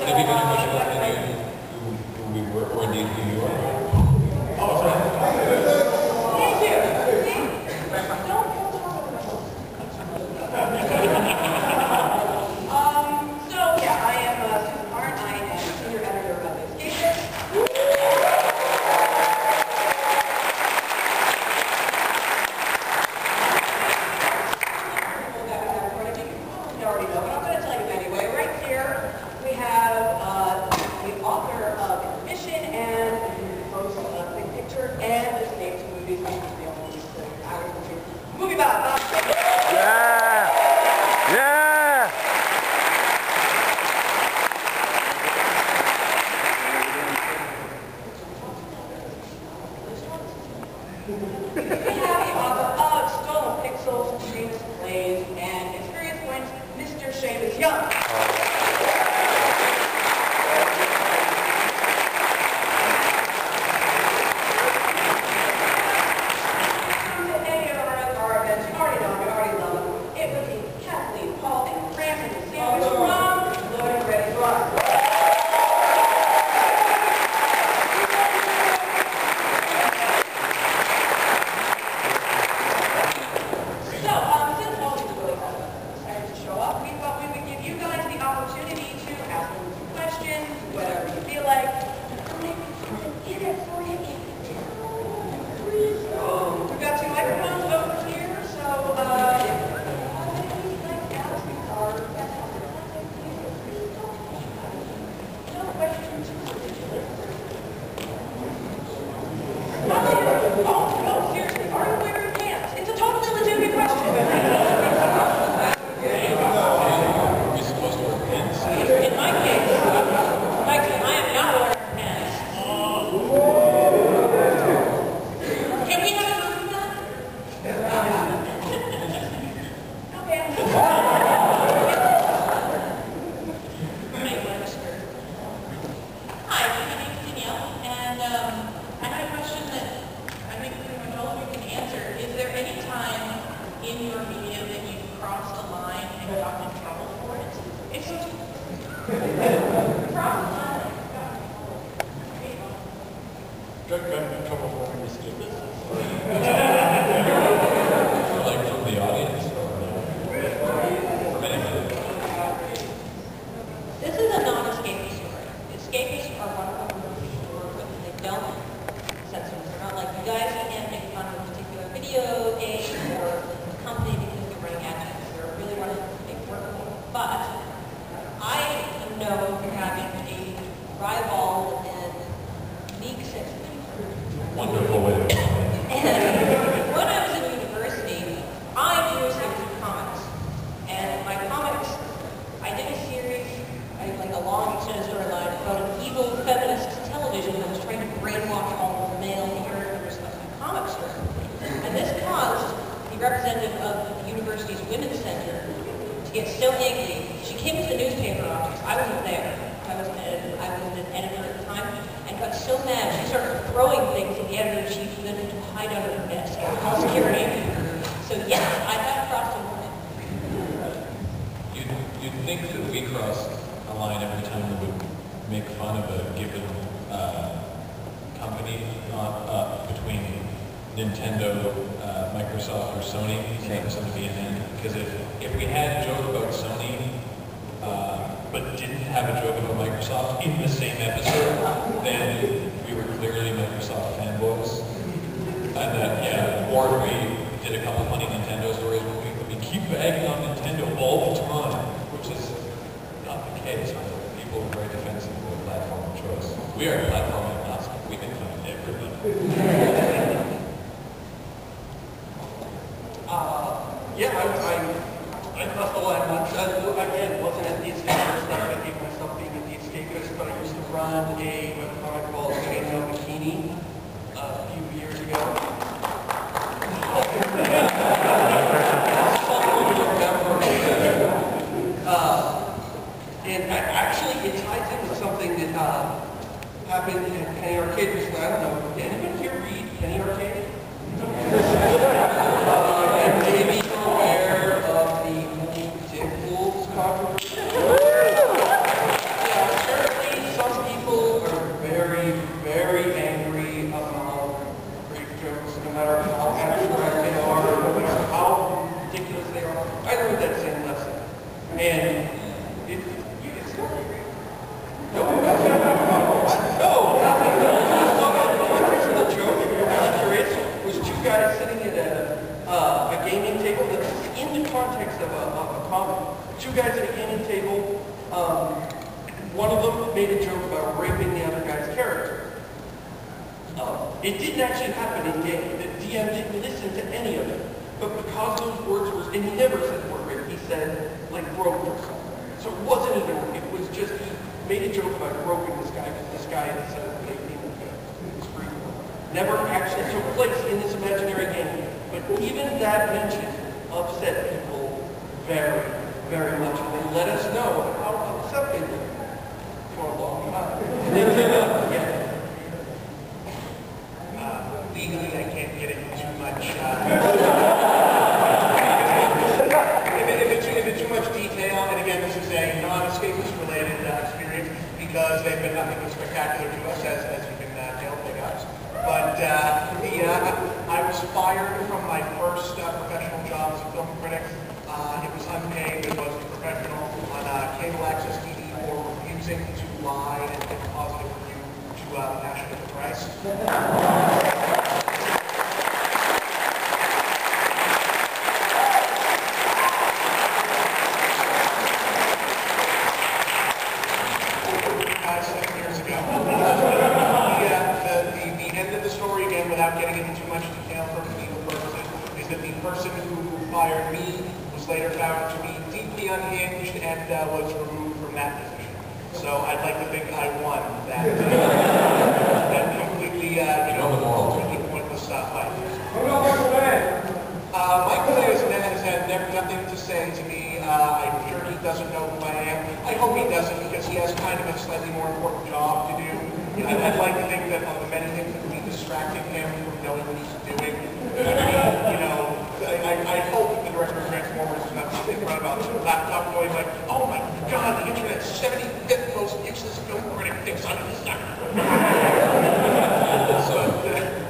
Have you been emotional about any who we were, or indeed who you are? Oh, sorry. Thank you. So yeah, I am Susan Hart. I am senior editor of Escapist. You already know, but I'm going to tell you anyway. Right here, we have the author of Mission and host of Big Picture and Escape to Movies. MovieBob. Bob Chipman. Yeah! Yeah! We have the author of Stolen Pixels, Shamus Plays, and Experience Wins, Mr. Shamus Young. Any of our events, you already know, we already love them. It would be Kathleen, Paul, and Brandon, and Shamus from LoadingReadyRun. So, since all these really decided to show up, we thought we would give you guys the opportunity to ask them some questions, whatever you feel like. We've got two microphones over here, so no questions. Oh, no, seriously, are you wearing pants? It's a totally legitimate question. Are we supposed to wear pants? In my case, I am not wearing pants. Can we have a movie night? Okay. Hi, my name is Danielle, and I had a question that I think pretty much all of you can answer. Is there any time in your media that you've crossed a line and gotten in trouble for it? If so, crossed a line and gotten in trouble. Got in trouble for Escapist? Like from the audience? Or from anybody? This is a non-escapist story. Escapists are wonderful movies to work with, and they don't censor them. They're not like, you guys can't make fun of a particular video game or company because they're running ads. They're really running a big work. But I know having a rival and unique sense of humor. Wonderful way to And when I was in university, I knew some comics. And my comics, I did a series, like a long extended storyline about an evil feminist television that was trying to brainwash all the male characters of the comic strip. And this caused the representative of the university's women's center to get so angry. She came to the newspaper office. I wasn't there. I was an editor at the time, and got so mad she started throwing things at the editor-in-chief and then to hide under her desk. Call security. So yes, I have crossed a line. You'd think that we cross a line every time we would make fun of a given company, not between Nintendo, Microsoft, or Sony, something to be in there. Because if we had a joke about Sony, but didn't have a joke about Microsoft in the same episode, then we were clearly Microsoft fanboys. And or if we did a couple funny Nintendo stories, we keep bagging on Nintendo all the time, which is not the case. People are very defensive of the platform of choice. We are platform agnostic. We can find everybody. I crossed the line once. Again, wasn't at the Escapist stuff. I gave myself being at the Escapist, but I used to run a webcomic called Chainmail Bikini a few years ago. And actually, it ties in with something that happened at Penny Arcade recently. I don't know. Did anyone here read Penny Arcade? And maybe you're aware of the Dick Wolves controversy. Yeah, made a joke about raping the other guy's character. It didn't actually happen in game. The DM didn't listen to any of it. But because those words were, and he never said word rape, he said, like, groped or something. So it wasn't even, it was just, he made a joke about groping this guy, because this guy had said that he was free. Never actually took place in this imaginary game. But even that mention upset people very, very much. And they let us know how upset they were for a long time. And they came out again. Legally, I can't get into too much. If it's too much detail, and again, this is a non-escapist related experience because they've been nothing but spectacular to us, as you can tell, big ups. But I was fired from my first professional job as a film critic. It was unpaid, it wasn't professional, on cable access TV for refusing to lie and give a positive review to Passion at the Price. Without getting into too much detail for legal purposes, is that the person who fired me was later found to be deeply unhinged and was removed from that position. So I'd like to think I won that completely, completely pointless fight. Michael has had nothing to say to me. I'm sure he doesn't know who I am. I hope he doesn't because he has kind of a slightly more important job to do. I'd like to think that on the many things that will be distracting him from knowing what he's doing. I hope the director of Transformers is not sitting around about the laptop going like, oh my god, the internet's 75th most useless film critic thinks I'm a sucker. So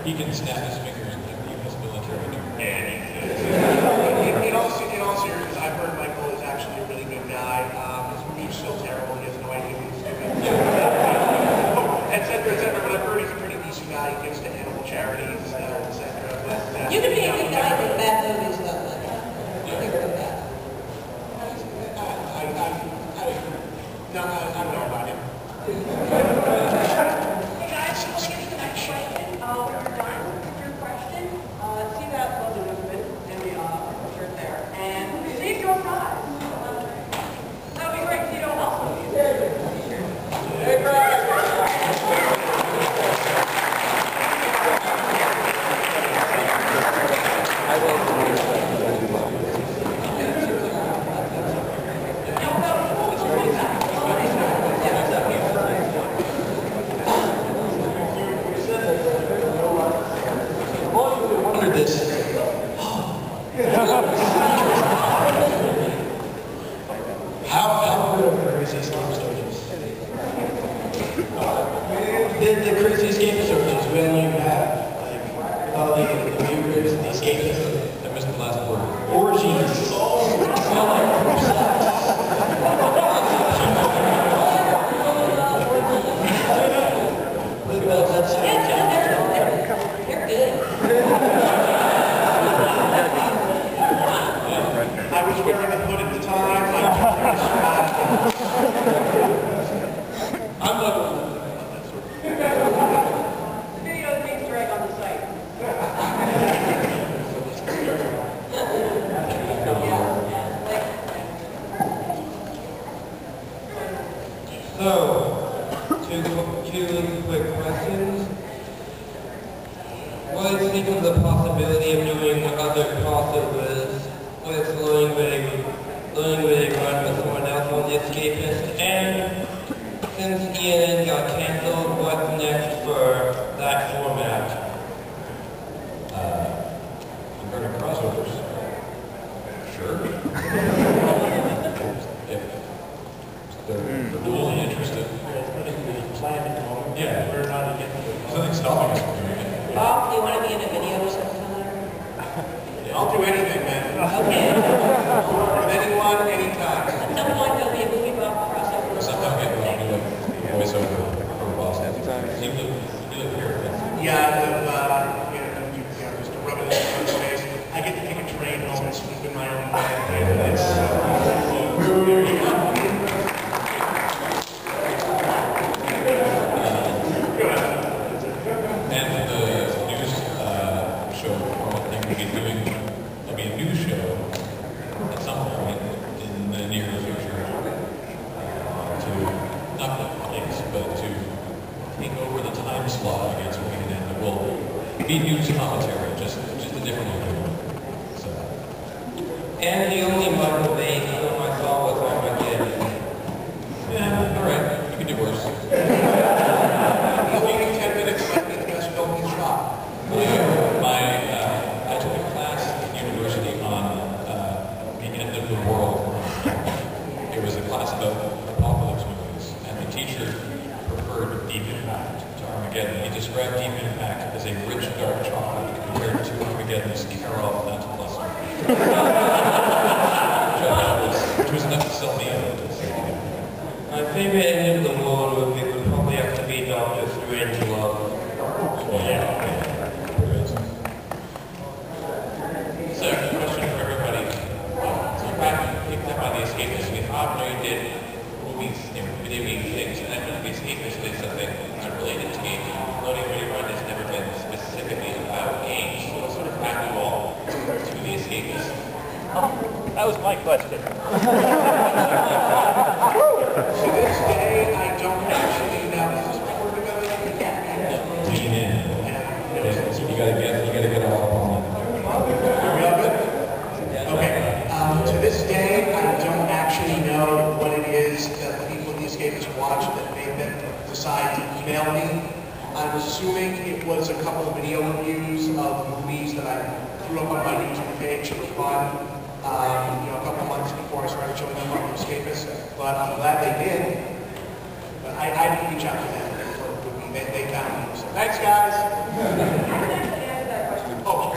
he can snap his fingers and give us military term. In all seriousness, I've heard Michael is actually a really good guy. His movie's still terrible. He has no idea what he's doing. Et cetera, but I've heard he's a pretty decent guy. He gives to animal charities, et cetera. You can be a good guy with bad movies, though. No, I don't know about him. Hey guys, let's get to the next question. When you're done with your question, see that logo movement in the shirt there, and receive your prize. That would be great. See you know what else will be. Hey, Greg. The craziest game stories we only have, like, probably the viewers, the escapists. I missed the last word. Orgies. You're good. I was wearing a hood at the time. I'm not. The video is being dragged on the site. So, two quick questions. What do you think of the possibility of doing other crossovers with LoadingReadyRun with someone else on the Escapist? And since ENN got canceled, what's next for that format? Regarding crossovers, sure. If they're really interested. Yeah, we're not there's nothing stopping us from doing it. Bob, do you want to be in a video sometime? I'll do anything, man. Okay. With anyone, anytime. At some point, there'll be a MovieBob crossover. Sometime I'll do a voiceover for Boston. You live here. Yeah, just to rub it in someone's face. I get to take a train home and sleep in my own bed. There you go. onslaught against what we can end. It will be news commentary, just a different way. So. And the only Michael Bay film I saw was Armageddon. Yeah, all right. You can do worse. He's waiting 10 minutes to be the best film he's shot. I took a class at university on the end of the world. It was a class about apocalypse movies, and the teacher preferred Deep Impact to Armageddon. He described Deep Impact as a rich dark chocolate compared to Armageddon's caramel nut cluster. Which was enough to sell me out. My favorite end of the world movie would probably have to be Doctor Strangelove. Yeah. So, question for everybody. So you picked up on the Escapist. We thought you did movies, video game things, and then the Escapist did something unrelated to games. LoadingReadyRun has never been specifically about games, so we'll sort of back you all to the Escapist. That was my question. To this day, I don't actually know. Is this recording of it? Lean in. So you gotta get all up on that. Are we all good? Okay. To this day, I don't actually know what it is that the people in the Escapists watch that made them decide to email me. I'm assuming it was a couple of video reviews of movies that I threw up on my YouTube page. It was fun. A couple of months before I started showing up on the Escapists, but I'm glad they did. But I didn't reach out to them. They found me. So thanks, guys. Oh.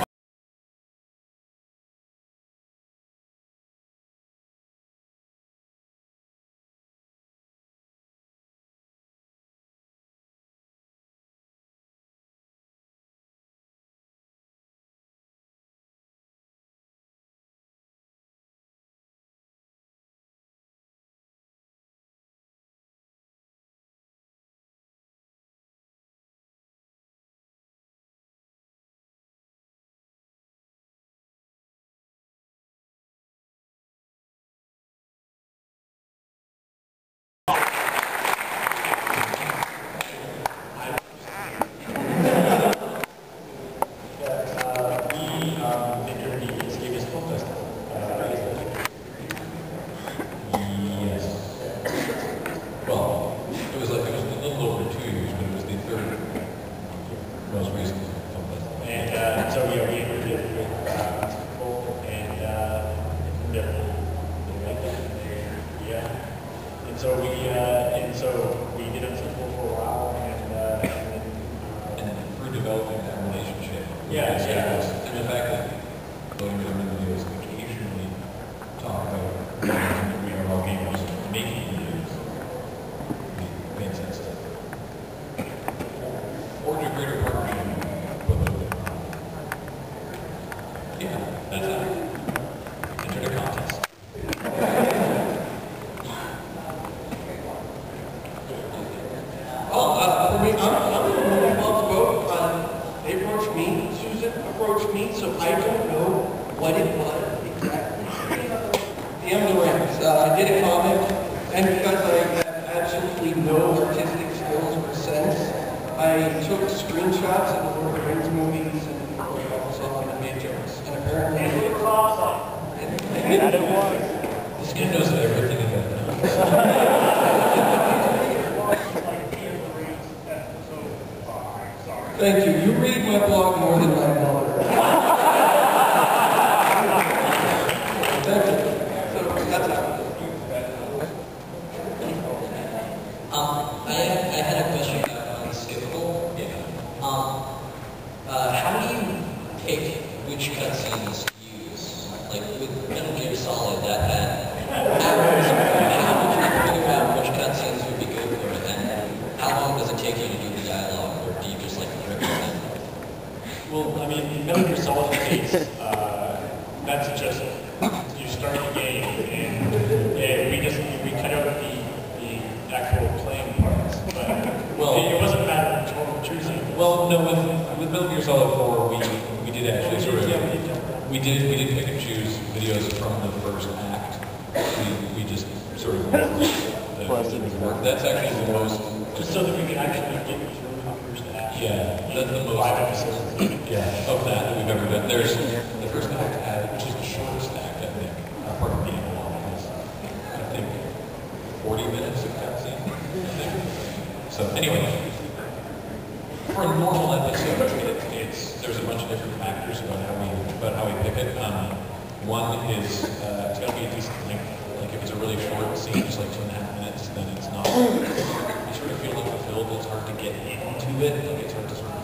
Thank you. You read my blog more than my blog. Thank you. So that's how. I had a question about skippable. How do you pick which cutscenes to use? Like with Metal Gear Solid, that had hours. How would you figure out which cutscenes would be good for it, and how long does it take you to do the dialogue, or do you just like rip it in? Well, I mean, in Metal Gear Solid case, that's just you start the game and we cut out the actual playing parts. But it wasn't a matter of total choosing. Well, no, with Metal Gear Solid 4, we did actually sort of we did pick and choose videos from the first act. We just sort of worked. That's actually the most just so that we can actually get through the first act. Yeah, that's the most 5 episodes. yeah, of that we've ever done. There's the first act had, which is the shortest act, I think, part of the analog is, I think, 40 minutes of cutscene, I think. So anyway, for a normal episode, there's a bunch of different factors about how we pick it. One is it's got to be a decent length. Like if it's a really short scene, just like 2.5 minutes, then it's not. You sort of feel like the film, it's hard to get into it. Like it's hard to sort of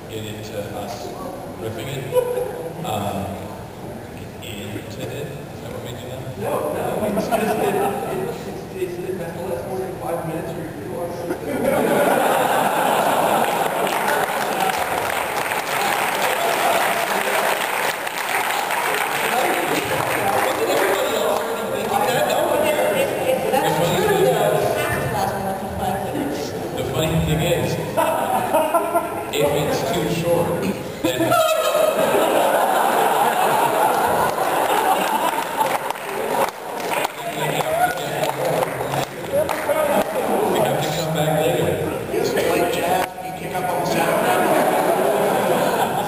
get into us riffing it. Into it. Is that what we do that? No, it's just that it's that's the last more than 5 minutes or you want The funny thing is, if it's too short, then we have to come back later. It's like jazz, you kick up on the sound.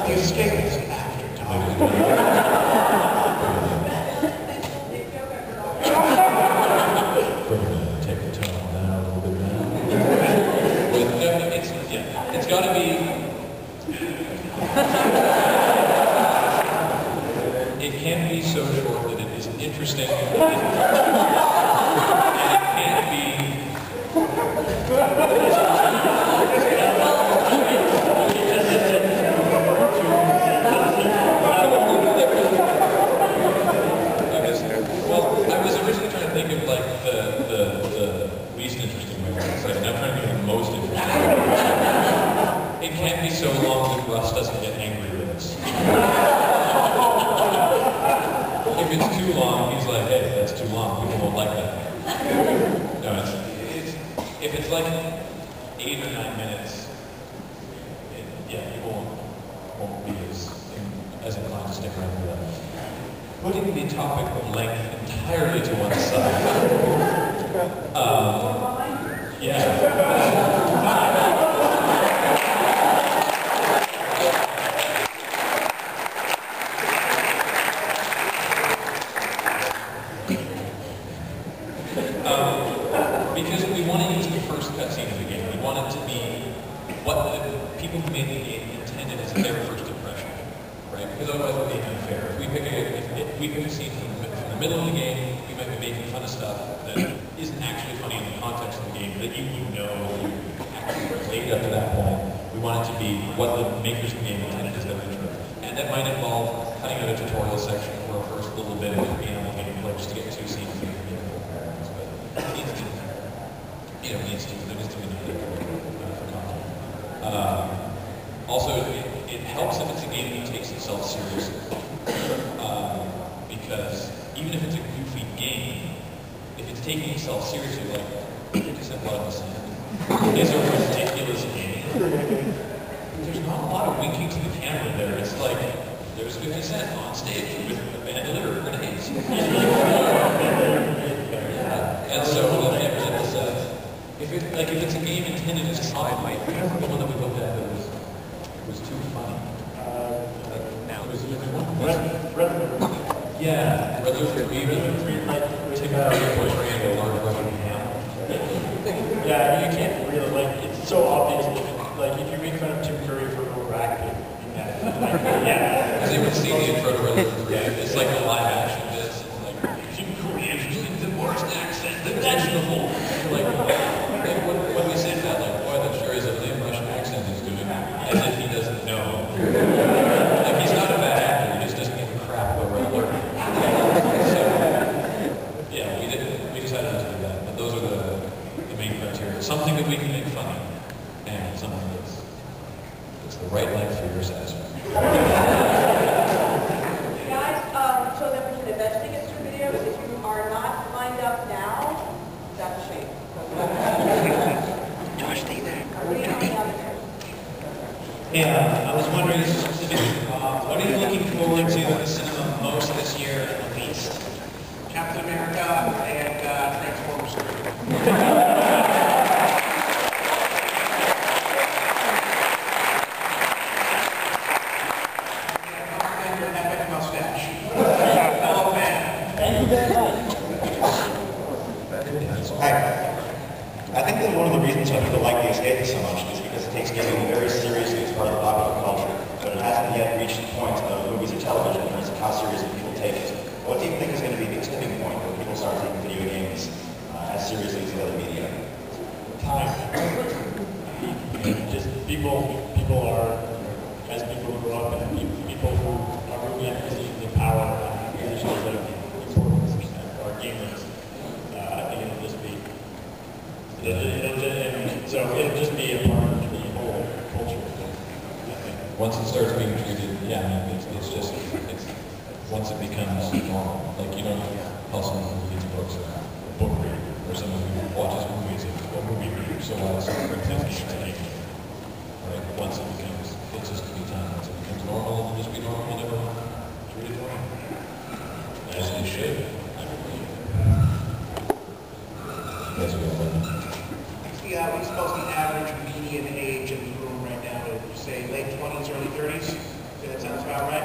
The Escapist after time. Take the tone down a little bit now. It's got to be. It can't be so short that it isn't interesting. And it can't be. Well, I was originally trying to think of like the least interesting way to say it. And I'm trying to think of the most interesting way. It can't be so long that Russ doesn't get angry with us. If it's too long, he's like, hey, that's too long. People won't like that. No, if it's like 8 or 9 minutes, people won't be as inclined to stick around for that. Putting the topic of length entirely to one side. Because we want to use the first cutscene of the game. We want it to be what the people who made the game intended as their first impression, right? Because otherwise it would be unfair. If we pick a scene from the middle of the game, we might be making fun of stuff that isn't actually funny in the context of the game that you actually played up to that point. We want it to be what the makers of the game intended as their intro. And that might involve cutting out a tutorial section for a first little bit of animal gameplay just to get 2 scenes of the characters. But it needs to, there needs to be enough for content. Also, it helps if it's a game that takes itself seriously. Because even if it's a goofy game, if it's taking itself seriously, like 50% Blood in the Sand is a ridiculous game. There's not a lot of winking to the camera there. It's like, there's 50 Cent on stage with a bandolier of grenades. Yeah. And so, if it's a game intended as a comedy, the one that we looked at that was too funny. Yeah, Red Alert 3, take out your boyfriend or large Russian ham. Yeah, you can't really, it's so obvious, if you make fun of Tim Curry for overacting in that, yeah. Because they would see the intro to Red Alert 3, it's like a live action disc, Tim Curry is using the worst accent imaginable. When we say that, boy, that sure is a lame Russian accent he's doing, as if he doesn't know. He's not a bad actor, he just doesn't give a crap about Red Alert. We decided not to do that, but those are the main criteria. Something that we can make funny, and something that's the right length for your satisfaction. Guys, so then we can eventually get through videos. If you are not lined up now, that's a shame. Josh, stay there. Yeah, I was wondering specifically, what are you looking forward to in the cinema most this year and the least? Captain America and Transformers 3. one of the reasons why people like The Escapist so much is because it takes gaming very seriously as part of the popular culture, but it hasn't yet reached the point of movies or television in terms of how seriously people take it. What do you think is going to be the tipping point where people start taking video games as seriously as the other media? Time. Just people are, as people grow up, and people who are really in positions of power and positions of importance are gamers. I think it'll just be, it'll just be a part of the whole culture. I think. Once it starts being treated, yeah, I mean, it's once it becomes normal. Like, you don't tell someone who reads books or a book reader, or someone who watches movies or a movie reader, so why does someone bring things to your table? Right? Once it becomes, it's just to be time. Once it becomes normal, it'll just be normal and everyone treat it normal. As it should, I believe. As we all know. We suppose the average median age in the room right now is, say, late 20s, early 30s. That sounds about right?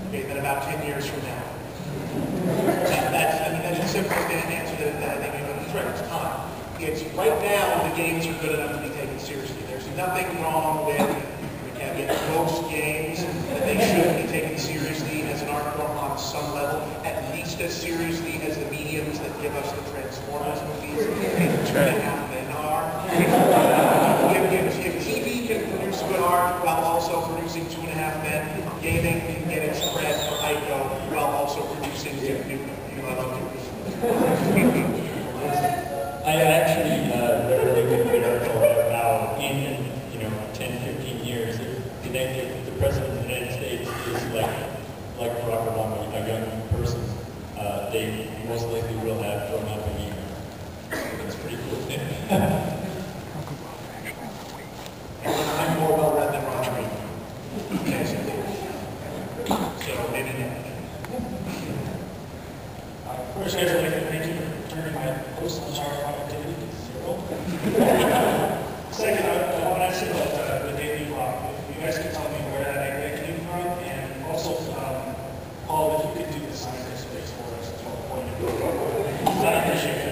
Okay, then about 10 years from now. That's a simple answer that I think is right. It's time. It's right now the games are good enough to be taken seriously. There's nothing wrong with most games that they should be taken seriously as an art form on some level, at least as seriously as the mediums that give us the Transformers movies and 2.5 Men are. If TV can produce good art while also producing 2.5 Men, gaming can get its cred for Ico while also producing Duke Nukem. I actually read a really good article about how in 10, 15 years, if the president of the United States is like Barack Obama, a young person, they most likely will have grown up in gamer. That's pretty cool. I'm more well read than Roger Reed. Okay, so maybe not. First, I'd like to thank you for turning my post-HR productivity to 0. Second, I want to ask you about the daily vlog. If you guys could tell me where that idea came from, and also, Paul, if you could do the scientist space for us at one point. I appreciate it.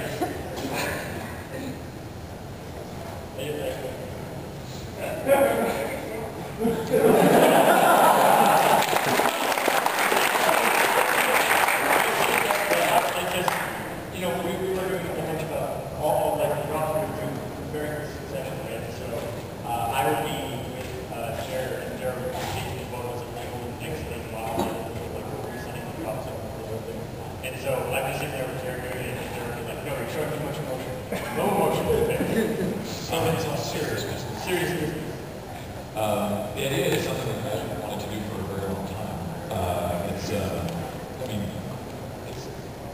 We were doing a bunch about all run through various sessions, right? So I would be with Jared, and Jared would be taking photos of people and next thing while we're sending the props up and the whole thing. And so I'd be sitting there with Jared doing it, and Jared would be like, no, you're showing too much emotion. No emotion. Something's not serious. Seriously. The idea is something that I wanted to do for a very long time.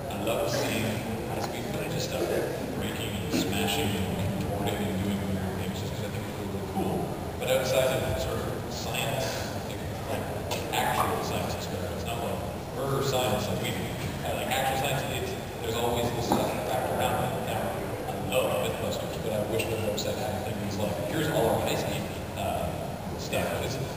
I love seeing high-speed footage of stuff breaking and smashing and contorting and doing weird things just because I think it's really cool. But outside of sort of science, like actual science experiments, not like murder science like we do. Like actual science, there's always this stuff wrapped around it. Now, I love Mythbusters, but I wish the website kind of thing was like, here's all our high-speed stuff.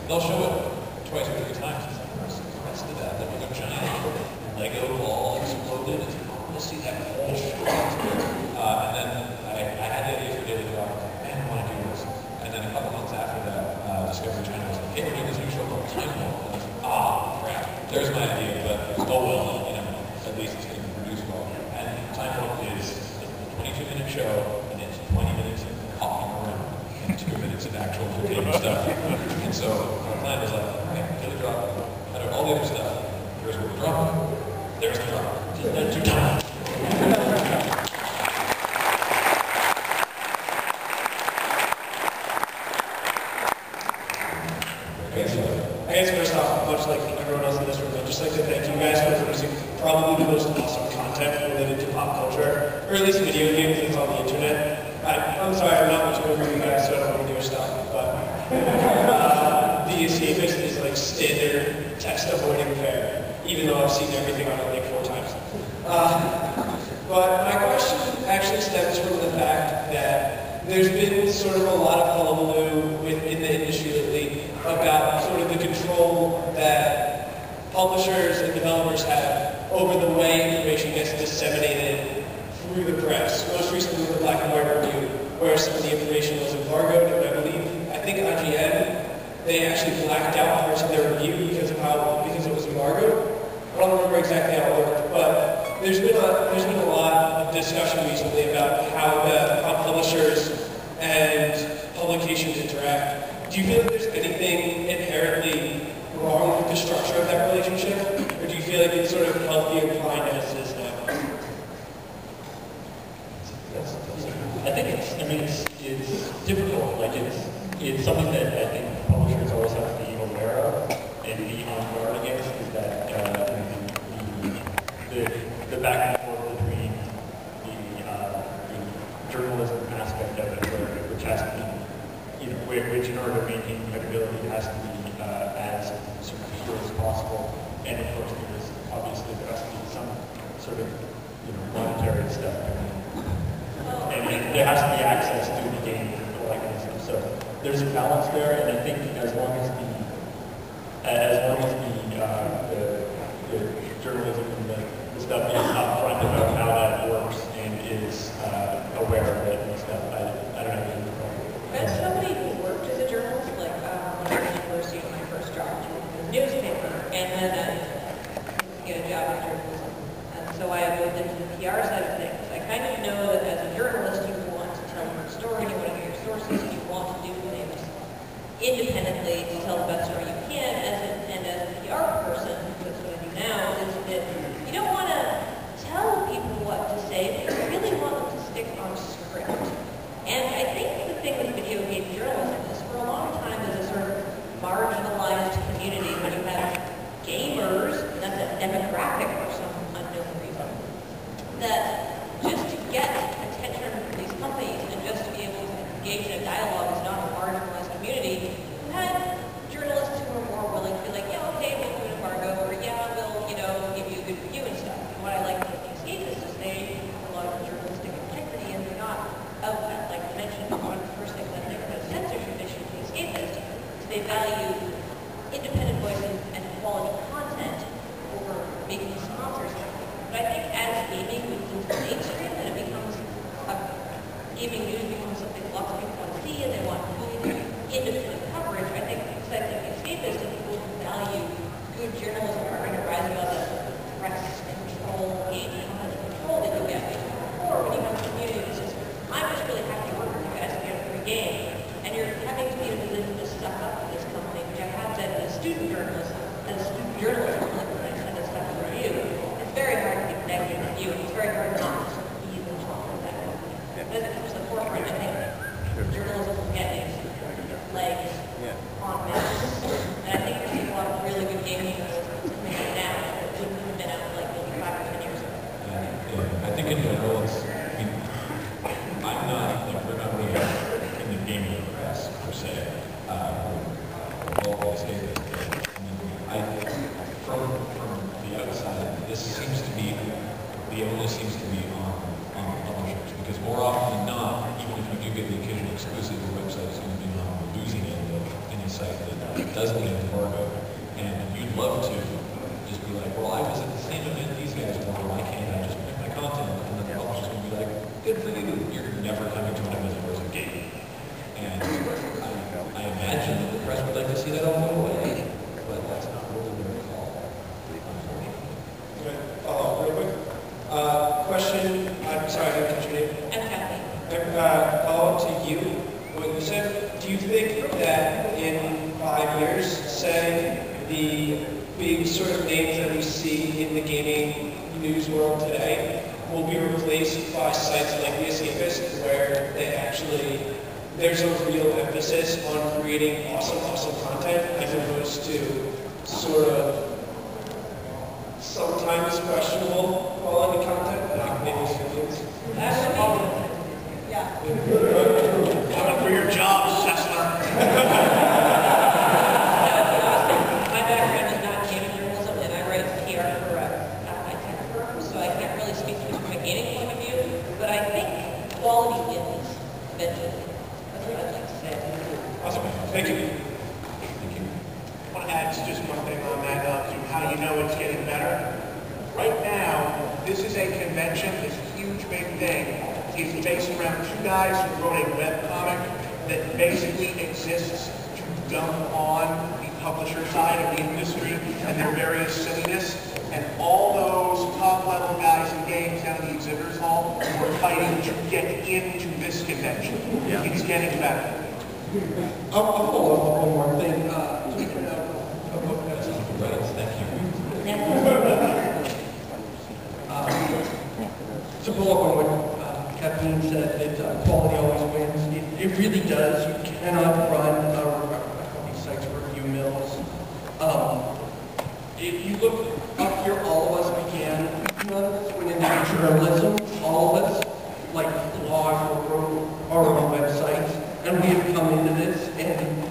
They'll show it twice or 3 times. It's like, where's the rest of that? That was a giant Lego ball exploded. I want to see that whole shot. And then I had the idea for Daily Drive. Man, I want to do this. And then a couple months after that, Discovery Channel was like, hey, we're doing this new show called Time Warp. And I was like, crap. There's my idea, but well, at least it's going to be produced well. And Time Warp is a 22-minute show, and it's 20 minutes of hopping around. 2 minutes of actual entertainment stuff. And so my plan was like, okay, Daily Drop, out of all the other stuff, here's where we drop it. There's the drop. Just 2 times. I guess first off, much like everyone else in this room, I'd just like to thank you guys for producing probably the most awesome content related to pop culture, or at least video games that's on the internet. I'm sorry, I'm not much over you guys, so I don't want to do your stuff, but The Escapist is like standard text avoiding fare, even though I've seen everything on it like 4 times. But my question actually stems from the fact that there's been sort of a lot of hullabaloo in the industry lately about sort of the control that publishers and developers have over the way information gets disseminated through the press. Most recently with the Black and White Review, where some of the information was embargoed, and I think IGN, they actually blacked out parts of their review because it was embargoed. I don't remember exactly how it worked, but there's been a lot of discussion recently about how publishers and publications interact. Do you feel like there's anything inherently wrong with the structure of that relationship, or do you feel like it's sort of healthy and fine as it is now? I think it's difficult. Like it's something that I think publishers always have to be aware of and be on guard against, is that the back and forth between the journalism aspect of it, which has to be, which in order to maintain credibility has to be as sort of pure as possible, and of course there has to be some sort of monetary stuff. And there has to be access to the game and all that kind of stuff. So there's a balance there, and I think as long as the journalism and the stuff is upfront about how that works and is aware of it and stuff, I don't have any problem. As somebody who worked as a journalist, like when I was in university, my first job was in a newspaper, and then I get a job in journalism. And so I moved into the PR side of things. I kind of know that as a journalist, you want to tell your story, you want to get your sources, and you want to do things independently to tell the best story you can. And as a PR person, that's what I do now, is that you don't want to tell people what to say, but you really want them to stick on script. And I think the thing with video game journalism is for a long time there's a sort of marginalized community when you have gamers, and that's a demographic for some unknown reason, that just to get attention from these companies and just to be able to engage in a dialogue is not a marginalized community. You had journalists who were more willing to be like, yeah, okay, we'll do an embargo, or yeah, we'll, give you a good review and stuff. And what I like about the Escapist is they have a lot of journalistic integrity, and they're not out that. Like I mentioned, one of the first things I think about censorship issue with the Escapist is they value independent voices and quality content over making sponsors. But I think as gaming moves into the mainstream and it becomes gaming news becomes something lots of people want to see and they want good independent coverage, I think sites like Escapist and people who value good journalism are going to rise above the press control, game content control that you get. Or when you have a community that says, I'm just really happy to work with you guys to get a free game, and you're having to be able to lift this stuff up with this company, which I have said as student journalism, like when I send this stuff to review, it's very hard to get negative review, and it's very hard not to even talk with that company. As it comes to the forefront, I think journalism will get its legs on mass. And I think you're seeing a lot of really good gaming journalism now that wouldn't have been out like maybe 5 or 10 years ago. Yeah. I think in general, I'm not, we're not really in the gaming press per se. All Escapist. From the outside, this seems to be, the onus seems to be on publishers, because more often than not, even if you do get the occasional exclusive, your website is going to be on the losing end of any site that doesn't get embargo. And you'd love to just be like, well, I was at the same event these guys were, why can't I just print my content? And then the publisher's going to be like, good for you, you're never coming to an event where it's a game. And I imagine that the press would like to see that all go away, but that's not really their call. Follow up real quick. Question, I'm sorry, I didn't catch your name. I'm Kathleen. Follow up to you. What you said, do you think that in 5 years, say, the big sort of names that we see in the gaming news world today will be replaced by sites like The Escapist, where they actually, there's a real emphasis on creating awesome content as opposed to sort of sometimes questionable quality content, like maybe students? Yeah. Coming for your job, Cessna. My background is not gaming journalism, and I write PR for a tech firm, so I can't really speak to it from a gaming point of view, but I think quality wins eventually. That's what I'd like to say. Awesome. Thank you. I want to add just one thing on that, to how you know it's getting better. Right now, this is a convention, this huge big thing, is based around two guys who wrote a webcomic that basically exists to dump on the publisher side of the industry and their various silliness. And all those top-level guys in games down in the exhibitors hall were fighting to get into this convention. Yeah. It's getting better. I'll follow up on one more thing. To follow up on what Kathleen said, that quality always wins. It really does. You cannot run these sites review mills. If you look up here, all of us began, none of us went into journalism, all of us, like blogs or wrote our own websites, and we have come into this, and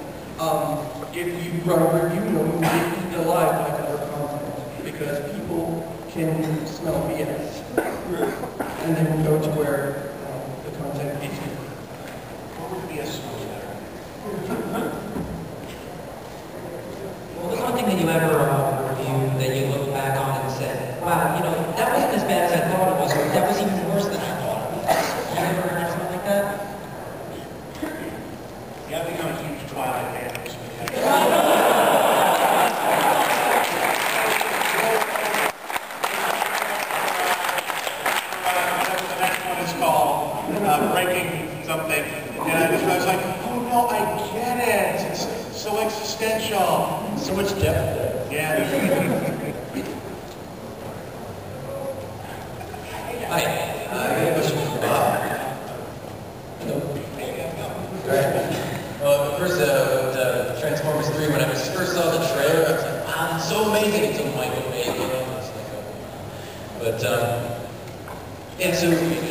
if you run a review mill, you get eaten alive by other content, because people can smell BS, and then go to where the content is. What would BS smell better? Well, there's one thing that you ever reviewed that you look back on and said, wow, you know, that wasn't as bad as I thought it was, or that was even worse than I thought it was. You ever had something like that? Yeah, I think I'm a huge Twilight fan. The next one is called Breaking Something. And I was like, oh no, I get it. It's so existential. So much depth there. Yeah. Hi, I have a question for Bob. Well, first, Transformers 3, when I first saw the trailer, I was like, wow, it's so amazing until Michael Bay, you know, it's like, but, yeah, so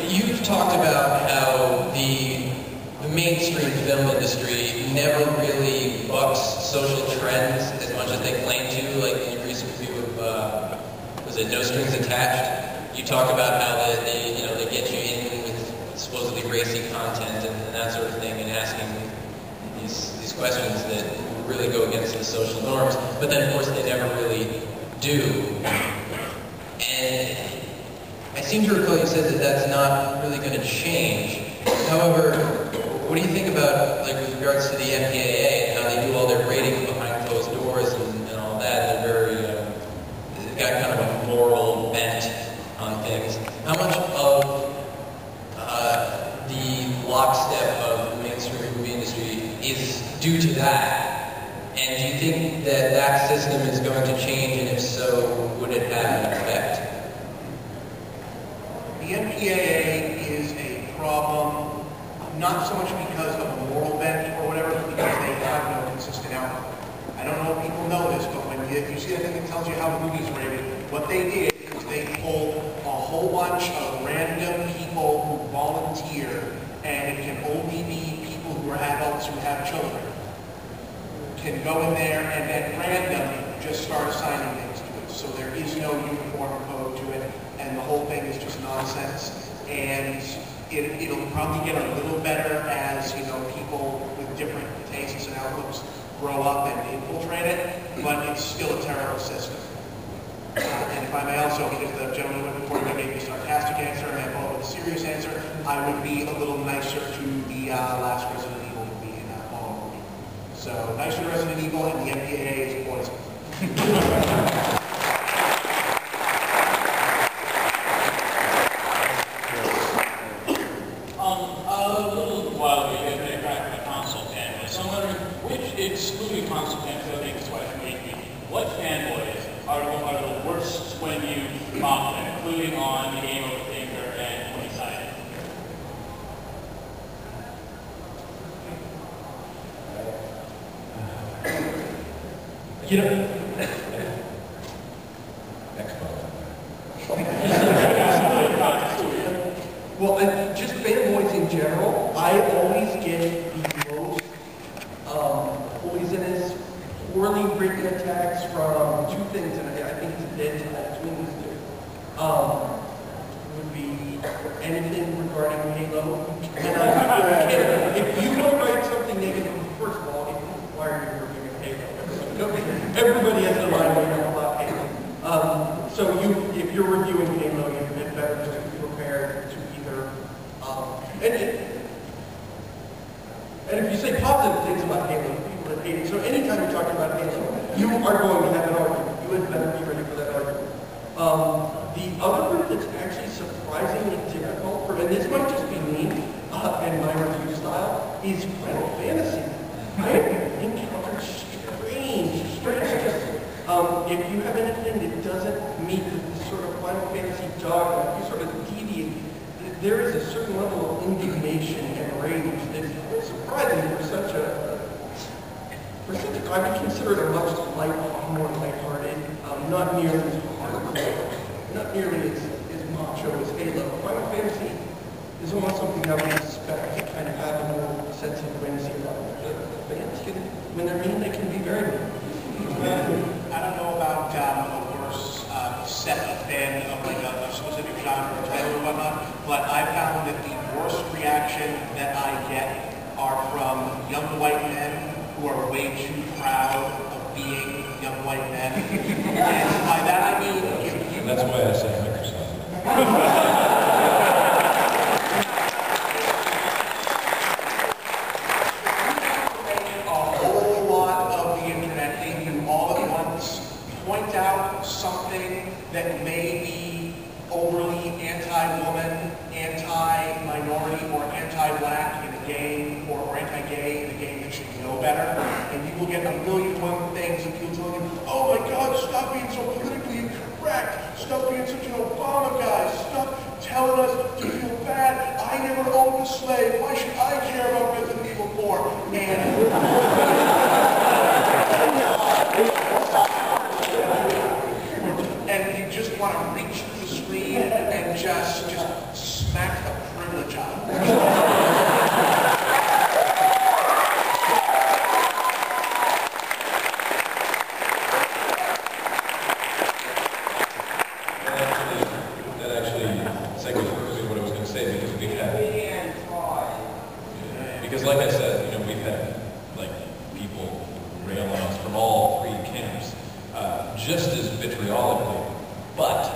you've talked about how the mainstream film industry never really bucks social trends as much as they claim to, like in your recent review of, was it No Strings Attached? You talk about how they get you in with supposedly racy content and that sort of thing, and asking these questions that really go against the social norms, but then of course they never really do. And I seem to recall you said that that's not really going to change. However, what do you think about, like, with regards to the MPAA and how they do all their ratings behind closed doors and all that? They're very, they've got kind of a moral bent on things. How much of the lockstep of the mainstream movie industry is due to that? And do you think that that system is going to change, and if so, would it have an effect? The MPAA is a problem, not so much because of a moral bent or whatever, but because they have no consistent output. I don't know if people know this, but when you see that thing that tells you how the movie's rated, what they did is they pulled a whole bunch of random people who volunteer, and it can only be people who are adults who have children, can go in there and at random just start assigning things to it. So there is no uniform code to it, and the whole thing is just nonsense. And it'll probably get a little better as, you know, people with different tastes and outlooks grow up and infiltrate it, but it's still a terrible system. And if I may also, because the gentleman before me gave me a sarcastic answer and I followed with a serious answer, I would be a little nicer to the last Resident Evil movie in Paul movie. So nicer to Resident Evil, and the MPAA is poison. Excluding console fans, I think is what I think. What fanboys are the worst when you mock them, including on the Game Overthinker and 20-sided? You know, well, just fanboys in general, I always get the most poisonous, poorly written attacks from two things, and I think it's a dead tie between these two. Would be anything regarding Halo. And if you want to write something negative, first of all, it would require you reviewing Halo. Everybody And if you say positive things about Halo, people that hate it. So anytime you're talking about Halo, you are going to have an argument. You had better be ready for that argument. The other group that's actually surprisingly difficult for, and this might just be me and my review style, is Final Fantasy. I have encountered strange. If you have anything that doesn't meet this sort of Final Fantasy dogma, you sort of deviate, there is a certain level of indignation and rage that's surprising for such a, I would consider it a much more lighthearted, not nearly as hardcore, not nearly as macho as Halo. Final Fantasy is almost something I would expect to kind of have a more sense of whimsy about it. The fans can, when they're mean, they can be very mean. I don't know about a worse set of fan of like a specific genre or title or whatnot, but I found that the worst reaction that I get are from young white men who are way too proud of being young white men. And by that I mean, if you... And that's why I say Microsoft. Point out something that may be overly anti-woman, anti-minority, or anti-black in a game, or anti-gay in a game that should know better, and you will get a million and one things of people telling you, oh my God, stop being so politically incorrect, stop being such an Obama guy, stop telling us to feel bad, I never owned a slave, why should I care about what the people for? And you just want to reach through the screen and just smack the privilege out of them. That actually segues perfectly what I was going to say, because we had, because like I said, you know, we've had like people rail on us from all three camps, just as vitriolically, but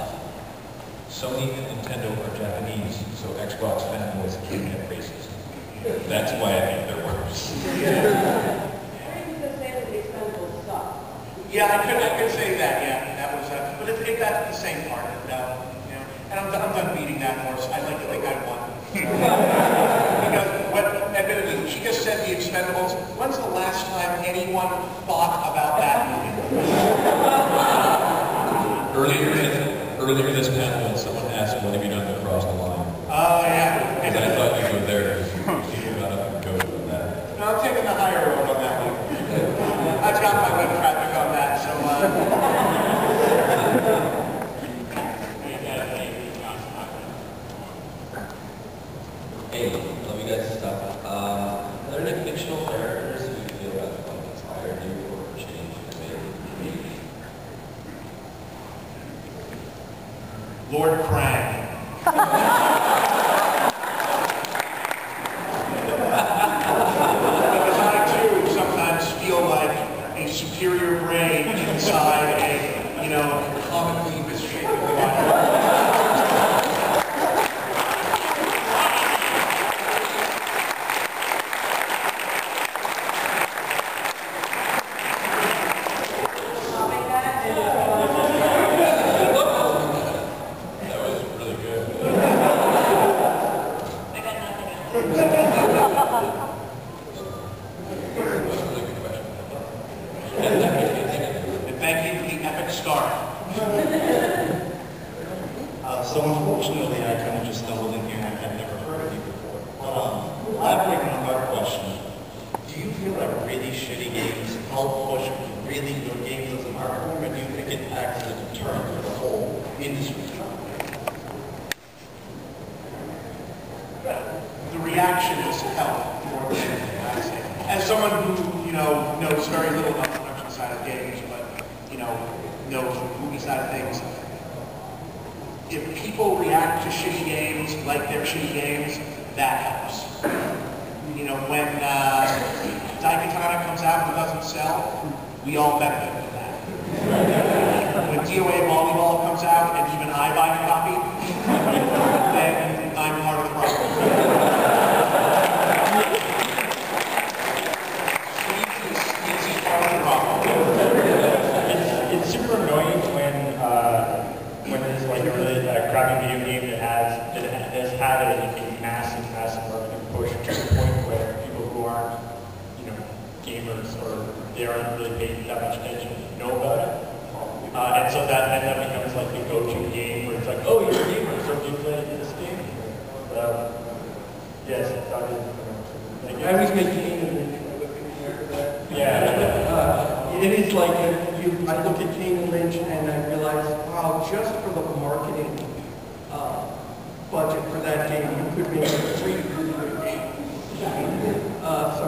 Sony and Nintendo are Japanese, so Xbox fanboys can't get racist. That's why I think they're worse. Yeah, I could say that. Yeah, that was. But if that's the same part, no, you know. And I'm done beating that horse. I like to think I won. Because admittedly, she just said The Expendables. When's the last time anyone thought about that movie? Earlier in this panel, someone asked, "What have you done to cross the line?" Oh yeah. And I thought you were there because you got up and go with that. No, I'm taking the higher road on that one. I've got my web traffic on that, so. Hey, love you guys' stuff. Are there any fictional characters who you feel have inspired you or changed your maybe? Lord Krang. Because I too sometimes feel like a superior brain inside a, you know, comically misshapen body. So unfortunately, I kind of just stumbled in here and I've never heard of you before. But elaborating on our question, do you feel like really shitty games help push really good games as a market, or do you think it acts as a deterrent for the whole industry? The reactions help more than anything, I would say. As someone who, you know, knows very little about the production side of games, but, you know, knows the movie side of things, if people react to shitty games like they're shitty games, that helps. You know, when Daikatana comes out and doesn't sell, we all benefit from that. When DOA Volleyball comes out and even I buy a copy, then I'm part of the problem. they aren't really paid that much attention know about it. And so that becomes like the go-to game where it's like, oh, you're a gamer, so do you play this game? Yes, Dr. Thank you. I always make Kane and Lynch looking after that. Yeah. It is like I look at Kane and Lynch and I realize, wow, just for the marketing budget for that game, you could make a really good game. So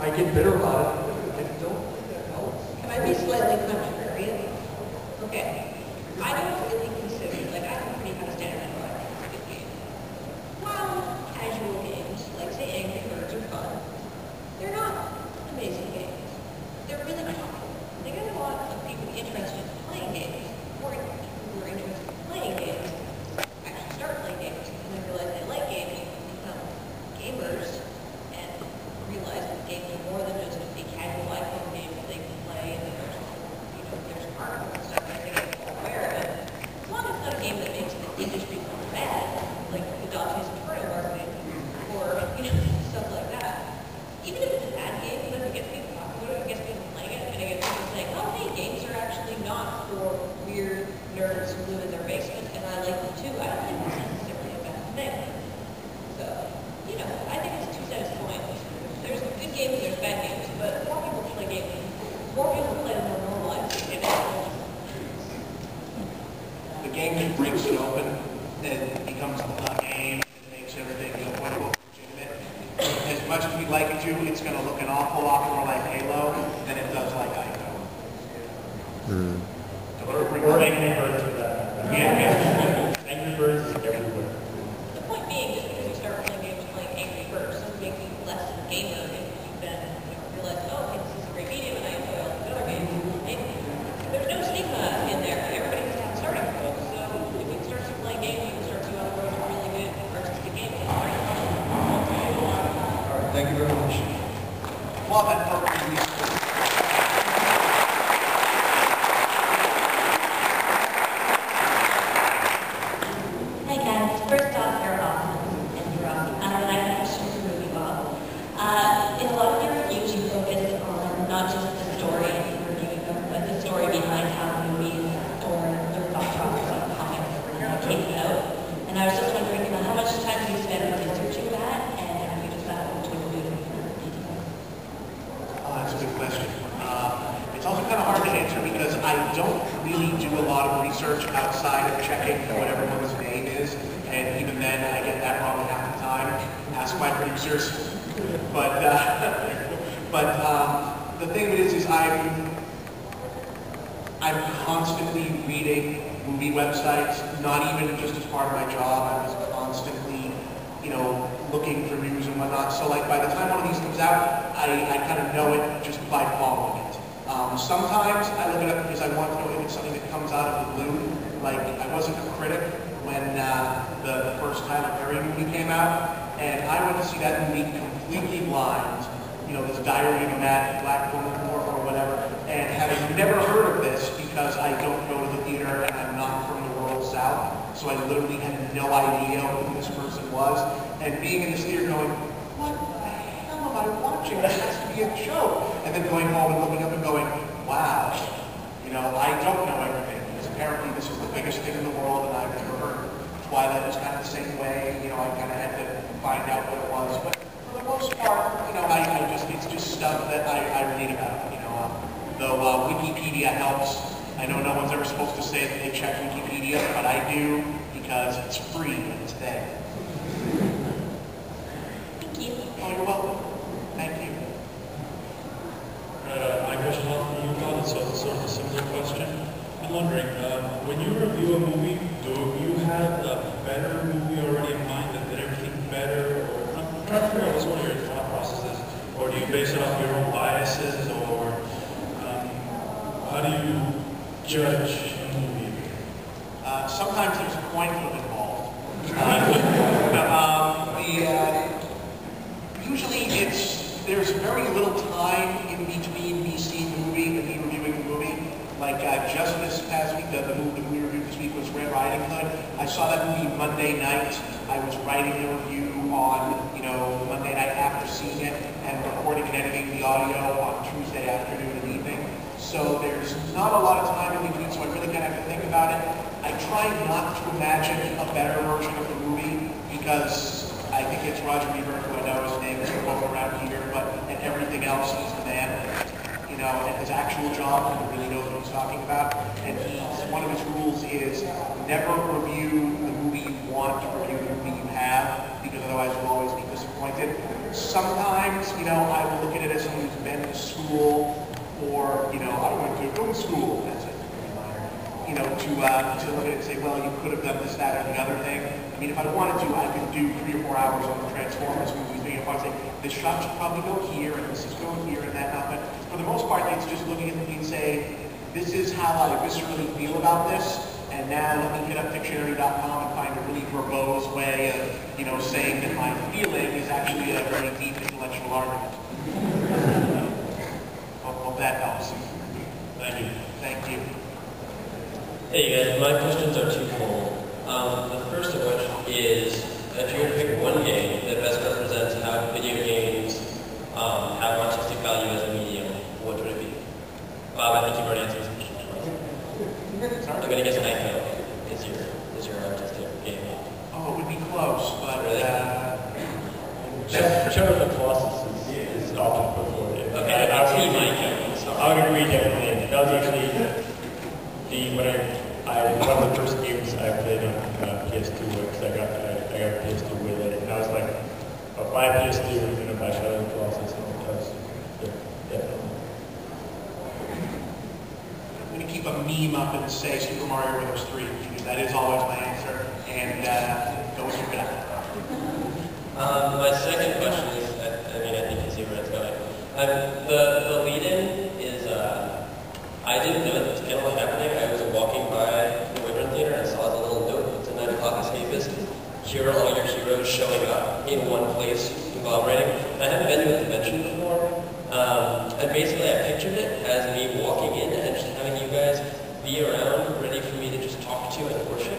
I get bitter about it. I don't think that helps. Can I be slightly contrarian? Okay. I don't really consider, like, I have a pretty high standard for a good game. While casual games, like, say, Angry Birds are fun, they're not amazing games. They're really popular. They get a lot of people interested in playing games, or people who are interested in playing games, actually start playing games, and then realize they like games, become gamers, and realize that games are more than just a casual iPhone game that they can play, and there's, there's art and stuff, and I think I'm aware of it. As long as it's not a game that makes the industry go bad, like the Dodge's Turtle marketing, or, stuff like that. Even if it's a bad game, even if it gets people talking about it, it gets people playing it, and it gets people saying, oh, hey, games are actually not for weird nerds who live in their basement, and I like them too. I don't think that's necessarily a bad thing. So, I think it's a two-sided coin. There's good games and there's bad games, but more people play games. More people play the more normalized games. The game that breaks it open and becomes a game and makes everything quote unquote legitimate. As much as we'd like it to, it's going to look an awful lot more like Halo than it does like Ico. Or Angry Birds for that. Yeah. Angry Birds is everywhere. The point being, just because you start playing games playing Angry Birds doesn't make you less of a gamer if you then realize, oh, okay, this is a great medium and I enjoy all these other games. There's no stigma in there. Everybody has had starting point. So if you start to play games, you can start to other roads are really good artistic games. All right, thank you very much. Well, that perfectly Hi guys, first off, you're awesome and you're awesome. And I have a question for MovieBob. In a lot of your reviews, you focus on not just the story and reviewing them, but the story behind how movies or the thought process of comics came out. And I was just wondering, how much time do you spend researching that, and have you just gotten to include it in the details? Oh, that's a good question. It's also kind of hard to answer because I don't really do a lot of research outside of checking what everyone's name is, and even then I get that wrong half the time. Ask my producers. But the thing of it is I'm constantly reading movie websites, not even just as part of my job. I was constantly, looking for news and whatnot. So like by the time one of these comes out, I kind of know it just by following it. Sometimes I look it up because I want to know if it's something that comes out of the blue. Like I wasn't a critic when the first Tyler Perry movie came out, and I went to see that movie completely blind. This Diary of a Mad Black Woman or whatever, and having never heard of this because I don't go to the theater and I'm not from the rural South, so I literally had no idea who this person was, and being in this theater going, what the hell am I watching? This has to be a joke. And then going home and looking up and going, wow, I don't know everything, because apparently this is the biggest thing in the world and I've never heard. Twilight was kind of the same way, I kind of had to find out what it was, but for the most part, it's just stuff that I read about, though Wikipedia helps. I know no one's ever supposed to say that they check Wikipedia, but I do because it's free and it's there. Thank you. Oh, you're welcome. Thank you. My question for you, Paul, is sort of a similar question. I'm wondering, when you review a movie, do you have a better movie already in mind that did everything better? Or I'm trying to figure out what's one of your thought processes. Or do you base it off your own biases? Or how do you judge a movie? Sometimes there's a coin flip involved. Usually there's very little time in between me seeing the movie and me reviewing the movie. Like just this past week, the movie we reviewed this week was Red Riding Hood. I saw that movie Monday night. I was writing a review on, Monday night after seeing it and recording and editing the the audio on Tuesday afternoon and evening. So there's not a lot of time in between, so I really kind of have to think about it. I try not to imagine a better version of the movie because I think it's Roger Ebert, who I know his name is both around here, and everything else is the man. You know, and his actual job, he really knows what he's talking about. And one of his rules is never review the movie you want to review the movie you have, because otherwise you'll always be disappointed. Sometimes, you know, I will look at it as someone who's been to school, or, you know, I went to film school, that's it. You know, to look at it and say, well, you could have done this, that, or the other thing. I mean, if I wanted to, I could do 3 or 4 hours on the Transformers movies, being able to say, this shot should probably go here, and this is going here, and that, not. But for the most part, it's just looking at the movie and say, this is how I viscerally feel about this, and now let me hit up dictionary.com and find a really verbose way of, you know, saying that my feeling is actually a very deep intellectual argument. Hope that helps. Thank you. Thank you. Hey guys, my questions are twofold. The first of which is, if you were to pick one game that best represents how video games have artistic value as a medium, what would it be? Bob, I think you've already answered this question. I'm going to guess Nightmare is your artistic game. Oh, it would be close, but... Really? Shadow of the Colossus is often put forward. Okay, I would agree, Mike. So I would agree definitely. That was actually one of the first games I played on PS2 because I got PS2 with it, and I was like, I'll buy a PS2 and I'm going to buy Shadow of the Colossus, and that was definitely. I'm going to keep a meme up and say Super Mario Bros. 3, because that is always my answer, and go with your gut. My second question is, I think you see where it's going. The lead-in is, I didn't know that the panel was happening. I was walking by the Wyvern Theater and saw the little note. It's a 9 o'clock Escapist. Here are all your heroes showing up in one place, collaborating. I haven't been to a convention before, and basically I pictured it as me walking in and just having you guys be around, ready for me to just talk to and worship.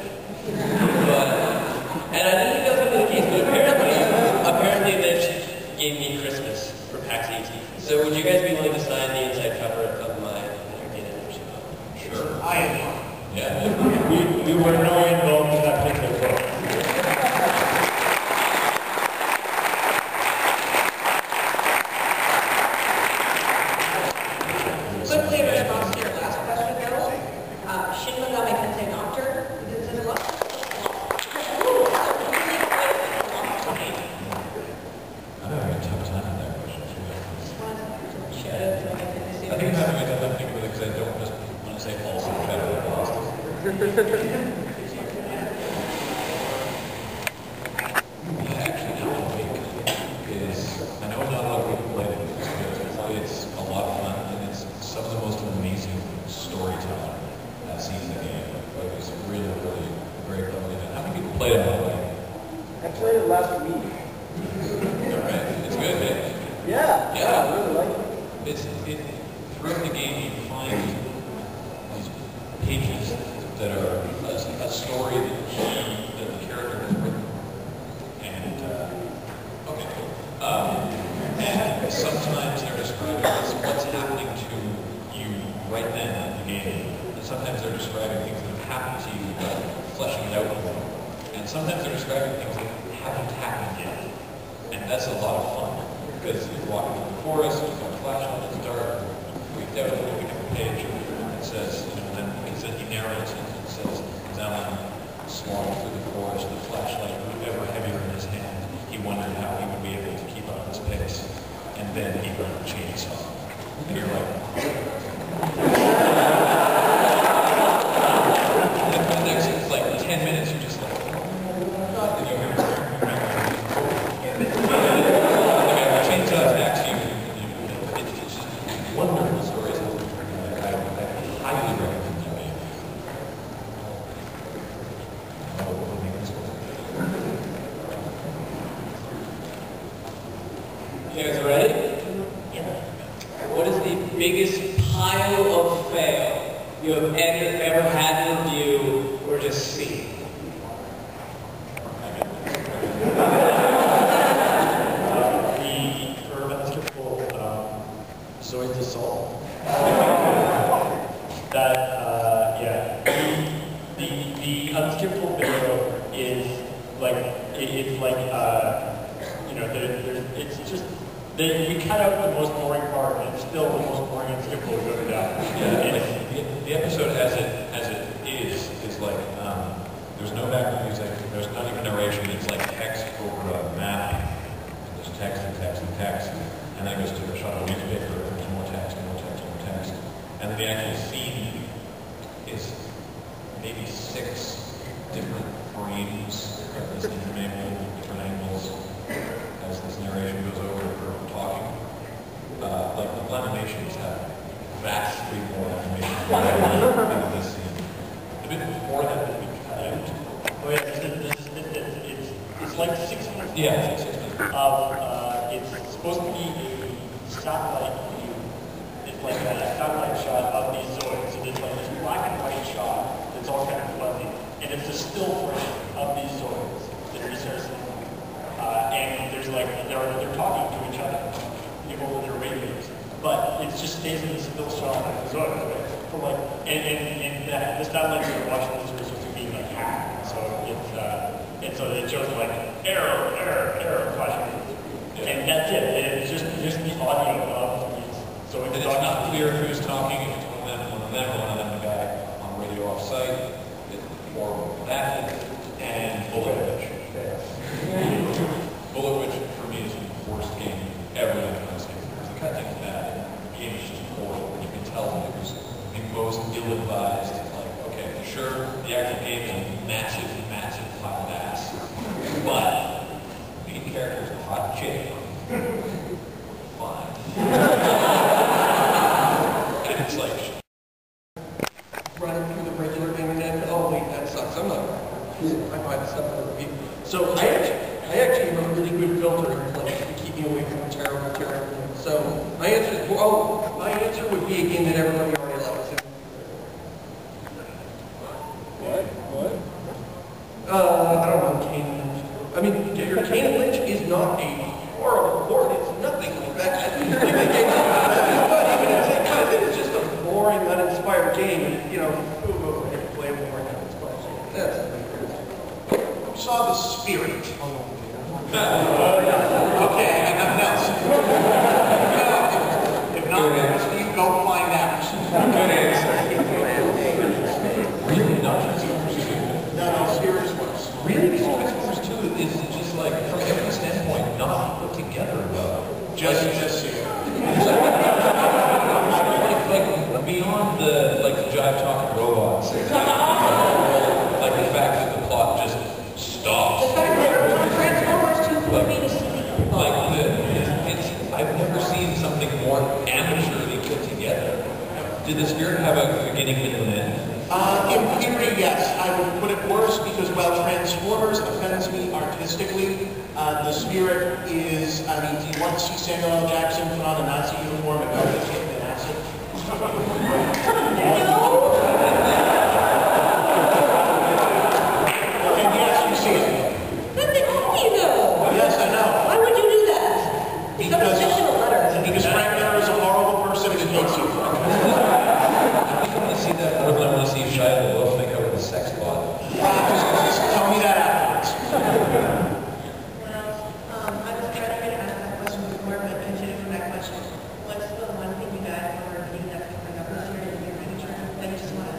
And I didn't think that was going to be the case, but apparently they just gave me Christmas for PAX East. So would you guys be willing to sign the inside cover of my entertainment membership? Sure. I am. Yeah. We were not involved in that particular book. Quickly, in response to your last question, Carol, Shin Megami Tensei Nocturne, this is what? I'm having a tough time with that question. I think I'm having a tough time thinking with it because I don't just want to say also Shadow of the Colossus. I know not a lot of people play it because it's a lot of fun and it's some of the most amazing storytelling I've seen in the game. Like it's really, really great level. How many people played it by the way? I played it last week. Alright, it's good, eh? Yeah, Yeah. I really like it. Throughout the game you find these pages that are a story that the character has written. And, okay, cool. And sometimes they're describing what's happening to you right then in the game. And sometimes they're describing things that have happened to you, but fleshing it out more. And sometimes they're describing things that haven't happened yet. And that's a lot of fun. Because you're walking through the forest, you've got a flashlight, it's dark, freaked out, you pick up a page, it says, then he narrates it, it says, down slogging through the forest, the flashlight grew ever heavier in his hand. He wondered how he would be able to keep up his pace. And then he ran a chainsaw. And you're like, and for the next, like, 10 minutes, you're just like, and you hear chainsaw attacks you. It's just wonderful stories. I highly recommend that game. You guys ready? Yeah. What is the biggest pile of fail you have ever had to review or just see? Zoids assault. That, yeah. The unskippable video is like, it's like, you know, it's just, we cut out the most boring part, and it's still the most boring unskippable to go down. Yeah, the episode as it is like, there's no background music, there's not even narration, it's like text over a map. There's text and text and text, and then it goes to a shot of newspaper, there's more text and more text and more text. And then the actual scene is maybe 6 different frames of this intermingled different angles as this narration goes over for talking. Like the animations have vastly more animation than this scene. The bit before that we cut out. Oh yeah, it's like 6 minutes. Yeah, 6 minutes. It's supposed to be a satellite view. It's like a satellite shot of these zoids. So there's like this black and white shot that's all kind of fuzzy. And it's a still frame of these zoids that are resurfacing. And there's like, they're talking to each other, over their radios. But it just stays in the still shot of the zoids, right? For like, and the satellites that are watching this are supposed to be like hacked. So it's, so it shows like error flashing. And that's it. And it's just the audio of these. So it's not clear who's talking, if it's one of them, or one of them, the guy on radio off-site, or that, and Bullet Witch. Bullet Witch, for me, is the worst game ever in the because the cutting is bad, and the game is just horrible, and you can tell that it was the most ill-advised. Like, okay, sure, the actual game is a massive pile of ass, but the main character is a hot chick. Fine. And it's like, running through the regular internet. Oh wait, that sucks. I'm not. I find stuff on the people. So I actually have a really good filter in place to keep me away from terrible things. So my answer would be a game that everybody already loves. What? I don't know, Kane Lynch. I mean, Kane Lynch is not a horrible port. It's nothing like that. It's just a boring, uninspired game. You know, who will go ahead and play a boring, uninspired game? That's Saw the spirit. Okay, I got nothing else. If not, you go find out. good answer. Really? No, Spirit is worse. Really? Transformers 2 is just like, from every standpoint, not put together well. Just like beyond the jive talking robots, like the fact that the plot just stops. The fact that Transformers 2 would be the CD. I've never seen something more amateurly put together. Did the Spirit have a beginning, middle, and end? In theory, yes. I would put it worse because while Transformers offends me artistically, the Spirit is, I mean, do you want to see Samuel L. Jackson put on a Nazi uniform and go to hit an acid? And yes, you see it. But they call you though. Yes, I know. Why would you do that? Because Frank Miller is a horrible person and he hates you. I want to see that more than I want to see Shia LaBeouf make out with a sex bot. Just tell me that afterwards. Well, I was trying to ask that question before, but continue from that question. What's the one thing you guys are reading that's coming up this year in the near future that you just want to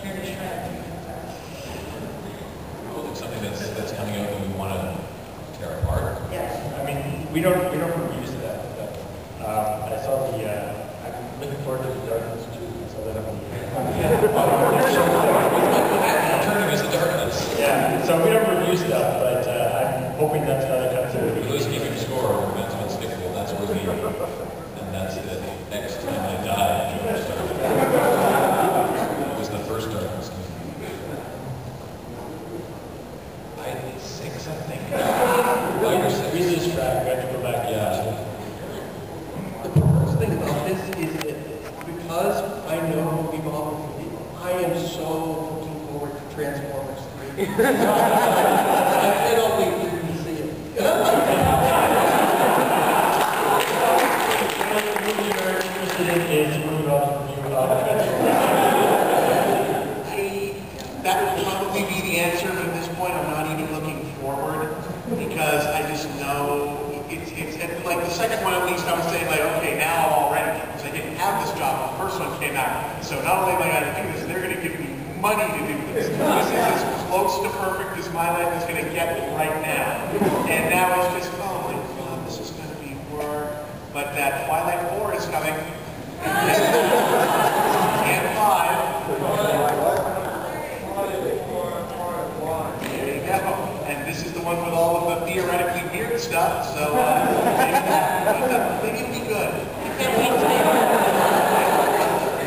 tear to shreds? Well, it's something that's coming out that we want to tear apart. Yes. I mean, we don't review that. I saw I'm looking forward to the Darkness too. I saw that on the Turning is the Darkness. Yeah, so we don't review stuff, but I'm hoping that's how that comes out. Who's keeping score over Men's Unstickable? That's where we, and that's the next time I die, Joe started. It was the first Darkness. I did 6, I think. Oh, you're 6. We lose track. We have to go back. Yeah. the worst thing about this is that because I know MovieBob, I am so looking forward to Transformers 3. I cannot wait for you to see it. interested in is MovieBob's review of That would probably be the answer, but at this point I'm not even looking forward because I just know it's like the second one at least I was saying like, okay, now I'm all ready because I didn't have this job when the first one came out. So not only am I going to do this, they're going to give me money to do this. This is as close to perfect as my life is going to get right now. And now it's just, oh my God, this is going to be work. But that Twilight 4 is coming. And 5. There you go. And this is the one with all of the theoretically weird stuff, so maybe it'll be good.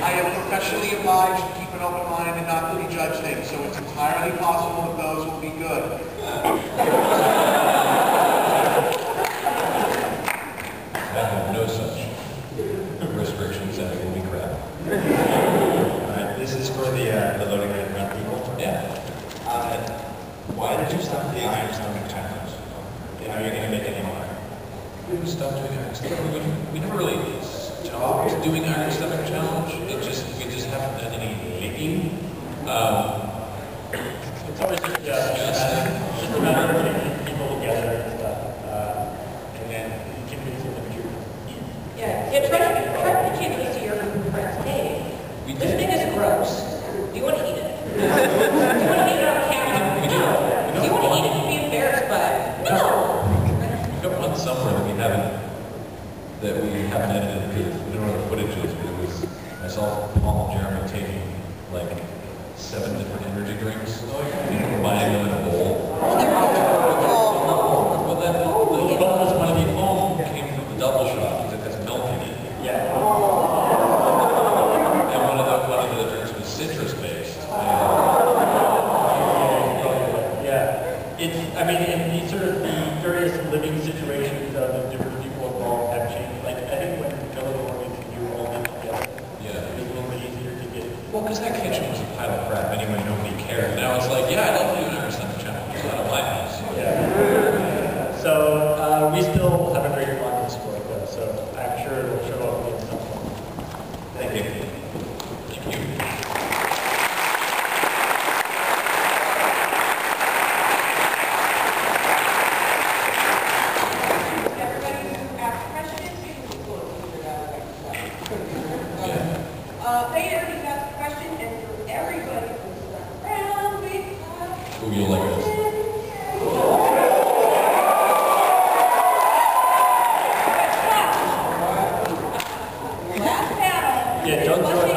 I am professionally obliged to keep an open mind and not prejudge things, so it's entirely possible that those will be good. I have no such restrictions, and it will be crap. Alright, this is for the loading ready run people. Yeah. Why did you stop the iron stomach challenge? Are you going to make any more? We stopped doing Iron Stomach. We never really stopped doing Iron Stomach Challenge. We just haven't done any making. It's always just a matter of getting people together and stuff. And then you can do something that you're eating. Yeah, try to pitch this to your friends. Hey, this thing is gross. Do you want to eat it? Do you want to eat it on camera? No. Do you want to eat it and be embarrassed by it? No. We've got one somewhere that we haven't edited because we don't know what the footage is, but it was myself, Paul, and Jeremy taking like 7 different energy drinks and buying them in a bowl. Well, that little bonus one of the foam came from the double shot because it has milk in it. Yeah. And one of the drinks was citrus based. I mean, in these sort of the various living situations of the different people involved have changed. Like, I think when Kelly Morgan and you all live together, it was a little bit easier to get. Well, because that kitchen was a pile of crap anyway, nobody cared. Now it's like, yeah, I love doing Iron Stomach Challenge. It's not a my house. Yeah. So, we still have a great market for it, though, so I'm sure it'll show up in some form. Thank you. Thank you. Ooh, you'll like this. Yeah, John Jordan.